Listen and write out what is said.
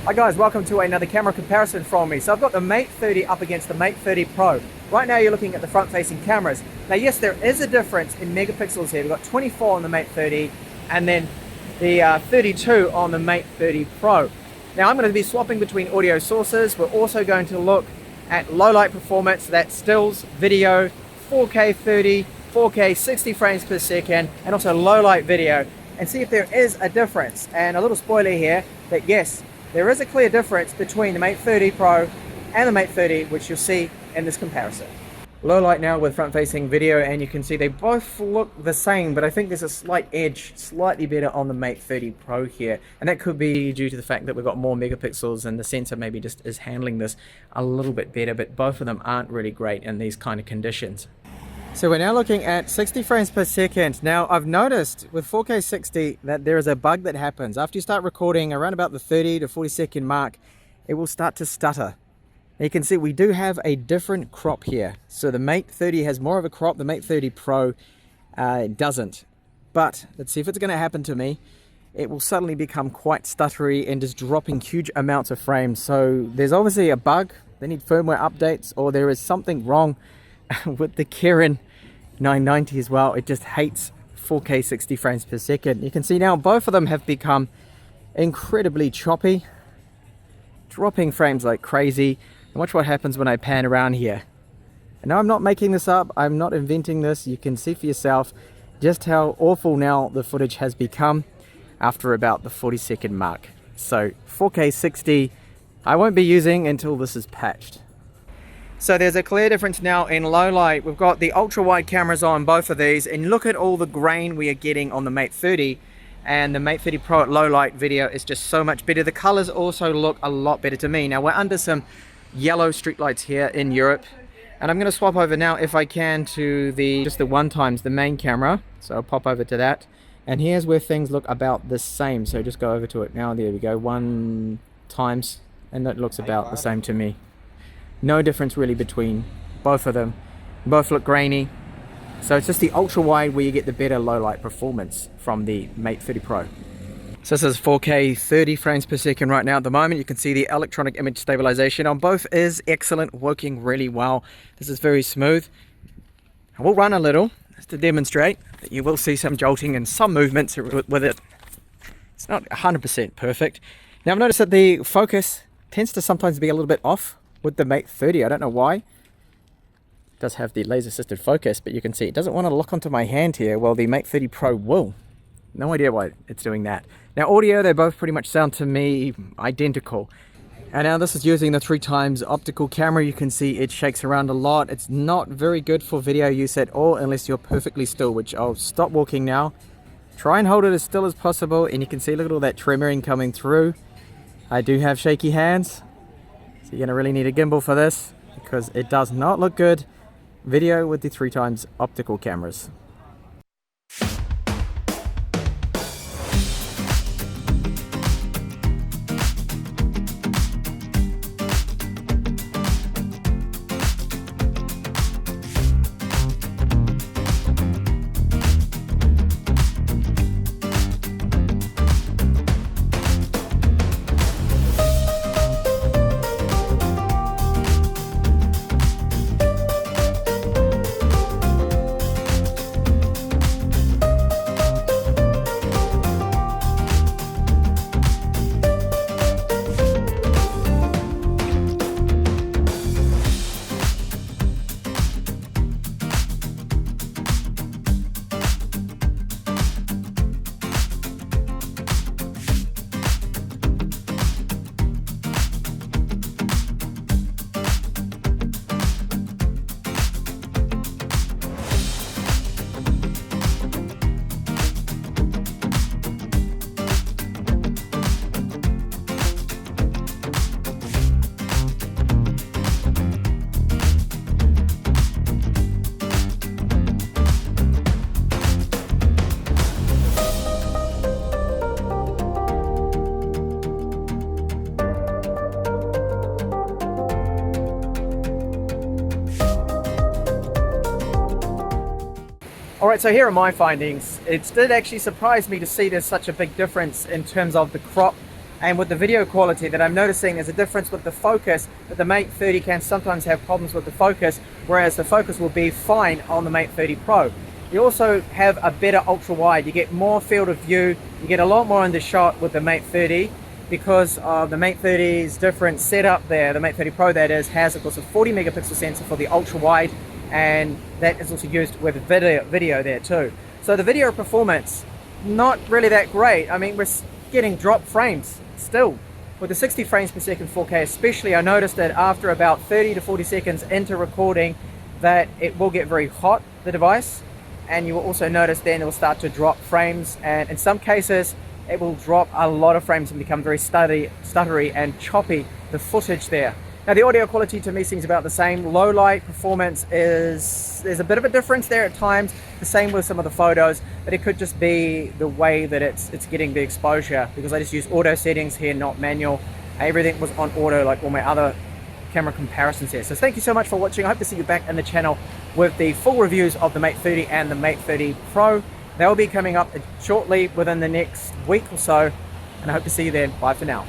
Hi guys, welcome to another camera comparison from me. So I've got the Mate 30 up against the Mate 30 Pro. Right now you're looking at the front-facing cameras. Now yes, there is a difference in megapixels here. We've got 24 on the Mate 30 and then the 32 on the Mate 30 Pro. Now I'm going to be swapping between audio sources. We're also going to look at low light performance, that's stills, video, 4K 30, 4K 60 frames per second, and also low light video, and see if there is a difference. And a little spoiler here, that yes, there is a clear difference between the Mate 30 Pro and the Mate 30, which you'll see in this comparison. Low light now with front-facing video, and you can see they both look the same, but I think there's a slight edge, slightly better on the Mate 30 Pro here, and that could be due to the fact that we've got more megapixels and the sensor maybe just is handling this a little bit better, but both of them aren't really great in these kind of conditions. So we're now looking at 60 frames per second. Now I've noticed with 4K 60 that there is a bug that happens. After you start recording around about the 30 to 40 second mark, it will start to stutter. Now you can see we do have a different crop here. So the Mate 30 has more of a crop, the Mate 30 Pro doesn't. But let's see if it's going to happen to me. It will suddenly become quite stuttery and just dropping huge amounts of frames. So there's obviously a bug. They need firmware updates, or there is something wrong with the Kirin 990 as well. It just hates 4K 60 frames per second. You can see now both of them have become incredibly choppy, dropping frames like crazy. And watch what happens when I pan around here. And now I'm not making this up, I'm not inventing this. You can see for yourself just how awful now the footage has become after about the 40 second mark. So 4K 60 I won't be using until this is patched. So there's a clear difference now in low light. We've got the ultra wide cameras on both of these, and look at all the grain we are getting on the Mate 30, and the Mate 30 Pro at low light video is just so much better. The colors also look a lot better to me. Now we're under some yellow street lights here in Europe, and I'm going to swap over now if I can to just the 1x the main camera. So I'll pop over to that, and here's where things look about the same. So just go over to it now. There we go, 1x, and that looks about the same to me. No difference really between both of them. Both look grainy. So it's just the ultra wide where you get the better low light performance from the Mate 30 Pro. So this is 4K 30 frames per second right now. At the moment you can see the electronic image stabilization on both is excellent, working really well. This is very smooth. I will run a little just to demonstrate that you will see some jolting and some movements with it. It's not 100% perfect. Now I've noticed that the focus tends to sometimes be a little bit off with the Mate 30. I don't know why. It does have the laser assisted focus, but you can see it doesn't want to lock onto my hand here, while the Mate 30 Pro will. No idea why it's doing that. Now audio, they both pretty much sound to me identical. And now this is using the 3x optical camera. You can see it shakes around a lot. It's not very good for video use at all unless you're perfectly still, which I'll stop walking now. Try and hold it as still as possible, and you can see, look at all that tremoring coming through. I do have shaky hands. So you're going to really need a gimbal for this, because it does not look good video with the 3x optical cameras. Alright, so here are my findings. It did actually surprise me to see there's such a big difference in terms of the crop And with the video quality that I'm noticing, there's a difference with the focus, that the Mate 30 can sometimes have problems with the focus, whereas the focus will be fine on the Mate 30 Pro. You also have a better ultra wide. You get more field of view. You get a lot more in the shot with the Mate 30 because of the Mate 30's different setup there. The Mate 30 Pro, that is, has of course a 40 megapixel sensor for the ultra wide, and that is also used with video there too. So the video performance, not really that great. I mean, we're getting drop frames still. With the 60 frames per second 4K especially, I noticed that after about 30 to 40 seconds into recording that it will get very hot, the device, and you will also notice then it will start to drop frames, and in some cases it will drop a lot of frames and become very stuttery and choppy, the footage there. Now the audio quality to me seems about the same. Low light performance there's a bit of a difference there at times, the same with some of the photos, but it could just be the way that it's getting the exposure, because I just use auto settings here, not manual. Everything was on auto like all my other camera comparisons here. So thank you so much for watching. I hope to see you back in the channel with the full reviews of the Mate 30 and the Mate 30 Pro. They will be coming up shortly within the next week or so, and I hope to see you then. Bye for now.